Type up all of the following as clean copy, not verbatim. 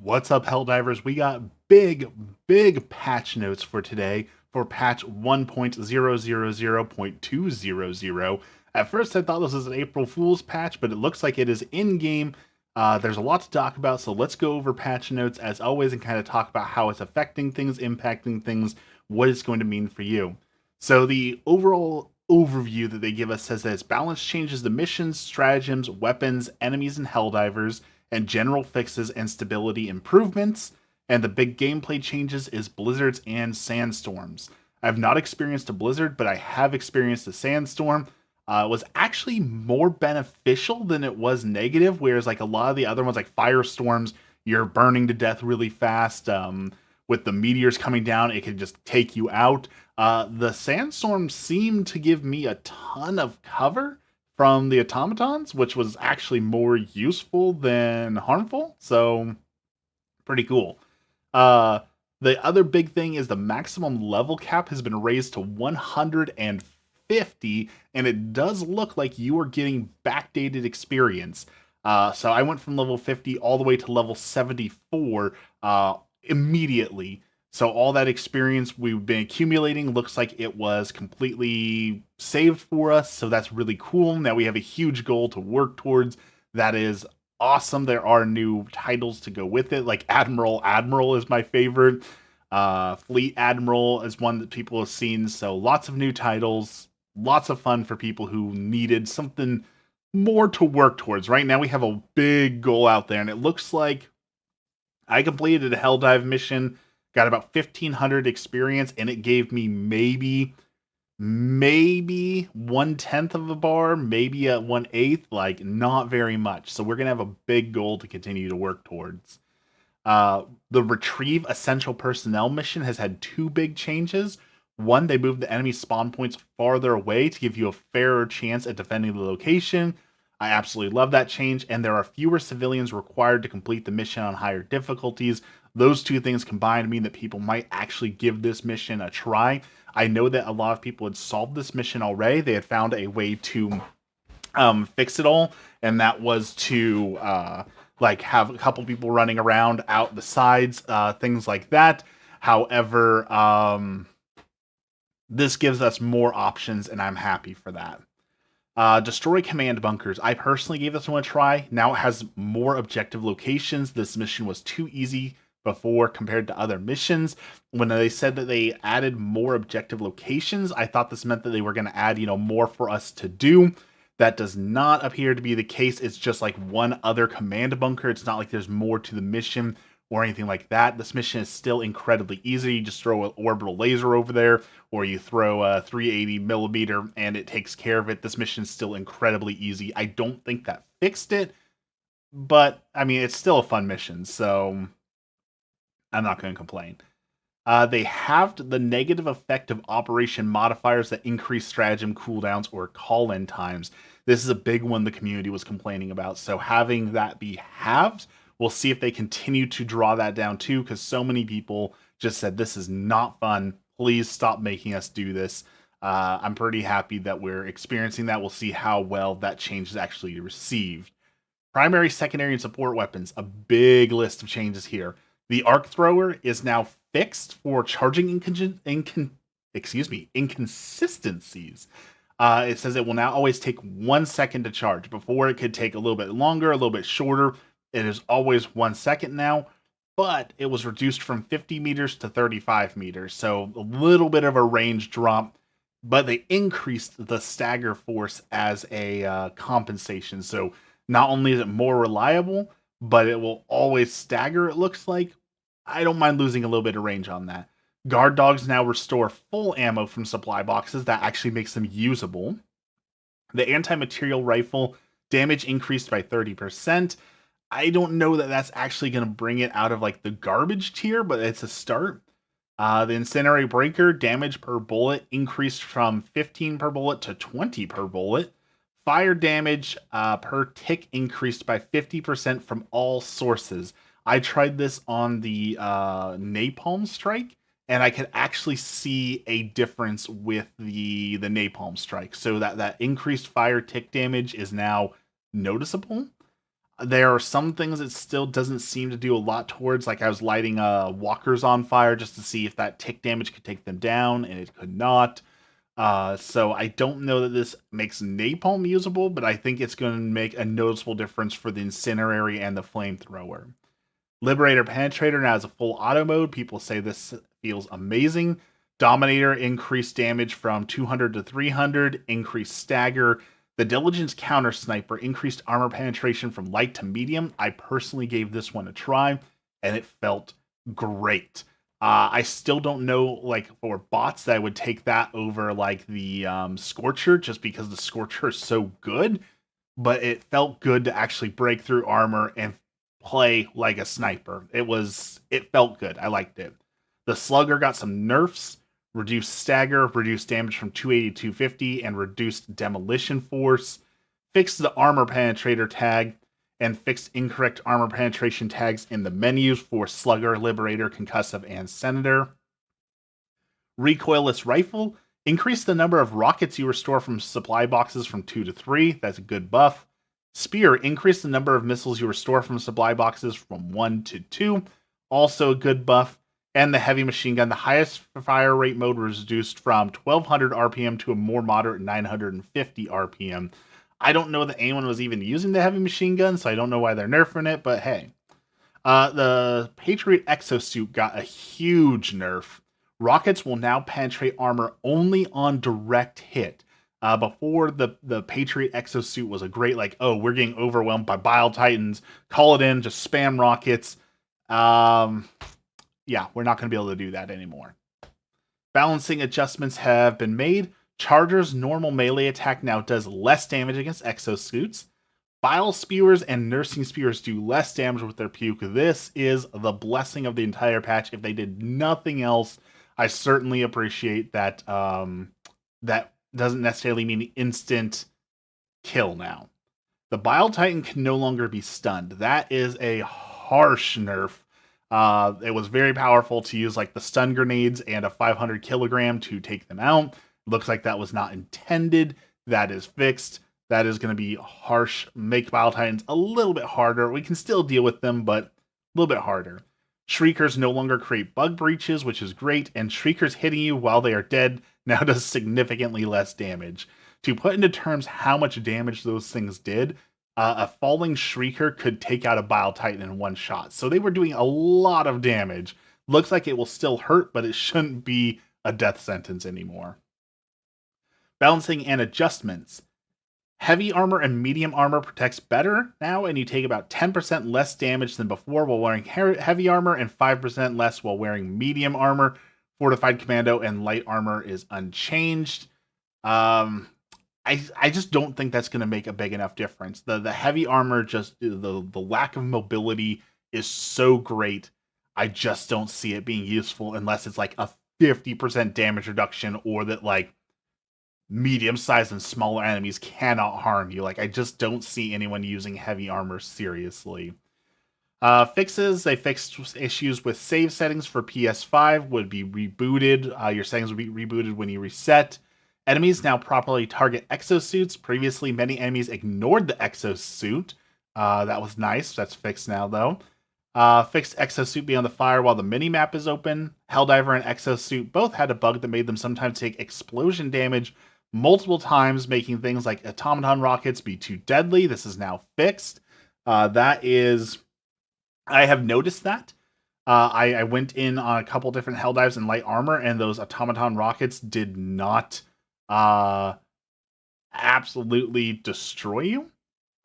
What's up, Helldivers? We got big patch notes for today for patch 1.000.200. At first, I thought this was an April Fool's patch, but it looks like it is in-game. There's a lot to talk about, so let's go over patch notes as always and kind of talk about how it's affecting things, impacting things, what it's going to mean for you. So the overall overview that they give us says that its balance changes the missions, stratagems, weapons, enemies, and Helldivers and general fixes and stability improvements. And the big gameplay changes is blizzards and sandstorms. I've not experienced a blizzard, but I have experienced a sandstorm. It was actually more beneficial than it was negative, whereas like a lot of the other ones, like firestorms, you're burning to death really fast. With the meteors coming down, it can just take you out. The sandstorm seemed to give me a ton of cover from the automatons, which was actually more useful than harmful. So pretty cool. Uh, the other big thing is the maximum level cap has been raised to 150, and it does look like you are getting backdated experience. So I went from level 50 all the way to level 74 immediately. So all that experience we've been accumulating looks like it was completely saved for us. So that's really cool. Now we have a huge goal to work towards. That is awesome. There are new titles to go with it, like Admiral is my favorite. Fleet Admiral is one that people have seen. So lots of new titles, lots of fun for people who needed something more to work towards. Right now we have a big goal out there, and it looks like I completed a Hell Dive mission, got about 1,500 experience, and it gave me maybe 1/10 of a bar, maybe a 1/8, like not very much. So we're gonna have a big goal to continue to work towards. The Retrieve Essential Personnel mission has had two big changes. One, they moved the enemy spawn points farther away to give you a fairer chance at defending the location. I absolutely love that change, and there are fewer civilians required to complete the mission on higher difficulties. Those two things combined mean that people might actually give this mission a try. I know that a lot of people had solved this mission already. They had found a way to fix it all, and that was to like have a couple people running around out the sides, things like that. However, this gives us more options, and I'm happy for that. Destroy command bunkers. I personally gave this one a try. Now it has more objective locations. This mission was too easy before compared to other missions. When they said that they added more objective locations, I thought this meant that they were going to add, more for us to do. That does not appear to be the case. It's just like one other command bunker. It's not like there's more to the mission or anything like that. This mission is still incredibly easy. You just throw an orbital laser over there, or you throw a 380 millimeter and it takes care of it. This mission is still incredibly easy. I don't think that fixed it, but I mean, it's still a fun mission, so I'm not going to complain. They halved the negative effect of operation modifiers that increase stratagem cooldowns or call-in times. This is a big one the community was complaining about. So having that be halved, we'll see if they continue to draw that down too, because so many people just said this is not fun. Please stop making us do this. I'm pretty happy that we're experiencing that. We'll see how well that change is actually received. Primary, secondary, and support weapons. A big list of changes here. The arc thrower is now fixed for charging inconsistencies. It says it will now always take 1 second to charge. Before, it could take a little bit longer, a little bit shorter. It is always 1 second now, but it was reduced from 50 meters to 35 meters. So a little bit of a range drop, but they increased the stagger force as a compensation. So not only is it more reliable, but it will always stagger, it looks like. I don't mind losing a little bit of range on that. Guard dogs now restore full ammo from supply boxes. That actually makes them usable. The anti-material rifle damage increased by 30%. I don't know that that's actually going to bring it out of like the garbage tier, but it's a start. The incendiary breaker damage per bullet increased from 15 per bullet to 20 per bullet. Fire damage per tick increased by 50% from all sources. I tried this on the napalm strike, and I could actually see a difference with the napalm strike. So that increased fire tick damage is now noticeable. There are some things it still doesn't seem to do a lot towards. Like I was lighting walkers on fire just to see if that tick damage could take them down, and it could not. So I don't know that this makes napalm usable, but I think it's going to make a noticeable difference for the incinerary and the flamethrower. Liberator Penetrator now has a full auto mode. People say this feels amazing. Dominator increased damage from 200 to 300, increased stagger. The Diligence Counter Sniper increased armor penetration from light to medium. I personally gave this one a try, and it felt great. I still don't know, like, for bots that I would take that over, like, the Scorcher, just because the Scorcher is so good, but it felt good to actually break through armor and play like a sniper. It felt good. I liked it. The Slugger got some nerfs, reduced stagger, reduced damage from 280 to 250, and reduced demolition force. Fixed the armor penetrator tag, and fixed incorrect armor penetration tags in the menus for Slugger, Liberator, Concussive, and Senator. Recoilless rifle increased the number of rockets you restore from supply boxes from 2 to 3. That's a good buff. Spear increased the number of missiles you restore from supply boxes from 1 to 2. Also a good buff. And the heavy machine gun, the highest fire rate mode was reduced from 1200 RPM to a more moderate 950 RPM. I don't know that anyone was even using the heavy machine gun, so I don't know why they're nerfing it, but hey. The Patriot Exosuit got a huge nerf. Rockets will now penetrate armor only on direct hit. Before the Patriot Exosuit was a great, like, oh, we're getting overwhelmed by Bile Titans. Call it in, just spam rockets. Yeah, we're not going to be able to do that anymore. Balancing adjustments have been made. Charger's normal melee attack now does less damage against exosuits. Bile Spewers and Nursing Spewers do less damage with their puke. This is the blessing of the entire patch. If they did nothing else, I certainly appreciate that. That doesn't necessarily mean instant kill now. The Bile Titan can no longer be stunned. That is a harsh nerf. It was very powerful to use like the stun grenades and a 500 kilogram to take them out. Looks like that was not intended. That is fixed. That is going to be harsh. Make Bile Titans a little bit harder. We can still deal with them, but a little bit harder. Shriekers no longer create bug breaches, which is great, and Shriekers hitting you while they are dead now does significantly less damage. To put into terms how much damage those things did, a falling Shrieker could take out a Bile Titan in one shot. So they were doing a lot of damage. Looks like it will still hurt, but it shouldn't be a death sentence anymore. Balancing and adjustments. Heavy armor and medium armor protects better now, and you take about 10% less damage than before while wearing heavy armor and 5% less while wearing medium armor. Fortified Commando and light armor is unchanged. I just don't think that's going to make a big enough difference. The heavy armor, just the lack of mobility is so great. I just don't see it being useful unless it's like a 50% damage reduction, or that like medium-sized and smaller enemies cannot harm you. Like, I just don't see anyone using heavy armor seriously. Fixes, they fixed issues with save settings for PS5 would be rebooted. Your settings would be rebooted when you reset. Enemies now properly target exosuits. Previously, many enemies ignored the exosuit. That was nice. That's fixed now, though. Fixed exosuit beyond the fire while the minimap is open. Helldiver and exosuit both had a bug that made them sometimes take explosion damage multiple times, making things like automaton rockets be too deadly. This is now fixed. I have noticed that. I went in on a couple different Helldives in light armor, and those automaton rockets did not absolutely destroy you.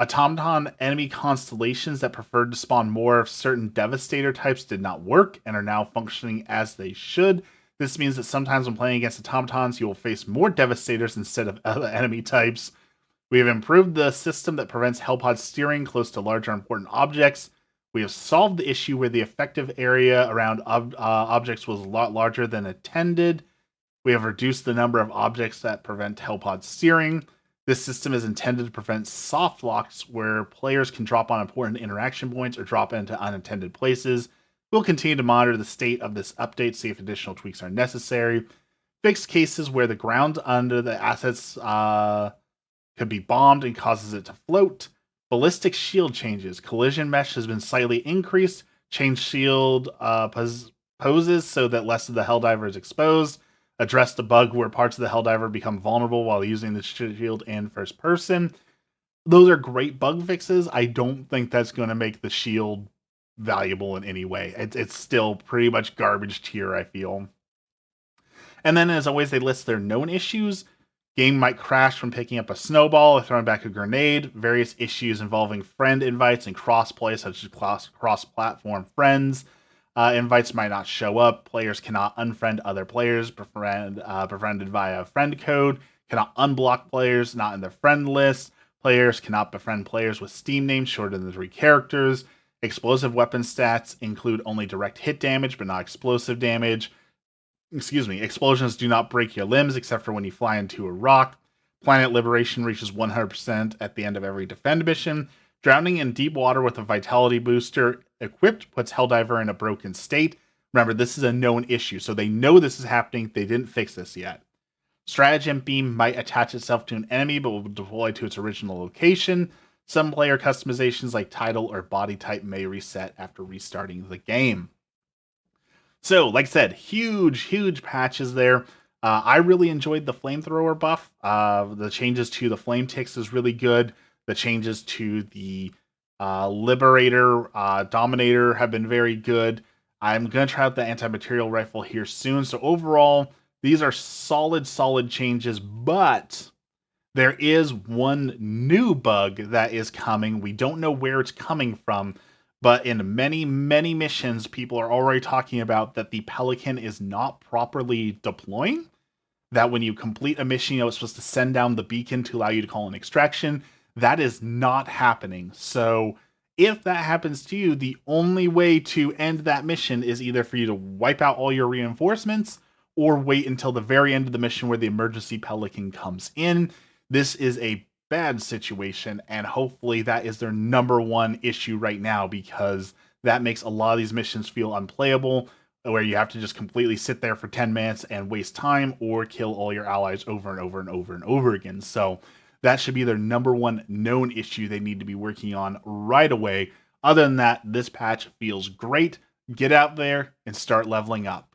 Automaton enemy constellations that preferred to spawn more of certain Devastator types did not work and are now functioning as they should. This means that sometimes when playing against automatons, you will face more Devastators instead of other enemy types. We have improved the system that prevents Hellpod steering close to larger important objects. We have solved the issue where the effective area around objects was a lot larger than intended. We have reduced the number of objects that prevent Hellpod steering. This system is intended to prevent soft locks where players can drop on important interaction points or drop into unintended places. We'll continue to monitor the state of this update, see if additional tweaks are necessary. Fix cases where the ground under the assets could be bombed and causes it to float. Ballistic shield changes. Collision mesh has been slightly increased. Change shield poses so that less of the Helldiver is exposed. Address the bug where parts of the Helldiver become vulnerable while using the shield in first person. Those are great bug fixes. I don't think that's going to make the shield valuable in any way. It's still pretty much garbage tier, I feel. And then, as always, they list their known issues. Game might crash from picking up a snowball or throwing back a grenade. Various issues involving friend invites and crossplay, such as cross-platform friends. Invites might not show up. Players cannot unfriend other players, befriended via friend code. Cannot unblock players not in their friend list. Players cannot befriend players with Steam names shorter than 3 characters. Explosive weapon stats include only direct hit damage, but not explosive damage. Explosions do not break your limbs except for when you fly into a rock. Planet liberation reaches 100% at the end of every defend mission. Drowning in deep water with a vitality booster equipped puts Helldiver in a broken state. Remember, this is a known issue, so they know this is happening. They didn't fix this yet. Stratagem beam might attach itself to an enemy but will deploy to its original location. Some player customizations like title or body type may reset after restarting the game. So, like I said, huge patches there. I really enjoyed the flamethrower buff. The changes to the flame ticks is really good. The changes to the Liberator, Dominator have been very good. I'm going to try out the anti-material rifle here soon. So overall, these are solid changes, but there is one new bug that is coming. We don't know where it's coming from, but in many missions, people are already talking about that the Pelican is not properly deploying. That when you complete a mission, it's supposed to send down the beacon to allow you to call an extraction. That is not happening. So if that happens to you, the only way to end that mission is either for you to wipe out all your reinforcements or wait until the very end of the mission where the emergency Pelican comes in. This is a bad situation, and hopefully that is their number one issue right now, because that makes a lot of these missions feel unplayable, where you have to just completely sit there for 10 minutes and waste time or kill all your allies over and over again. So that should be their number one known issue they need to be working on right away. Other than that, this patch feels great. Get out there and start leveling up.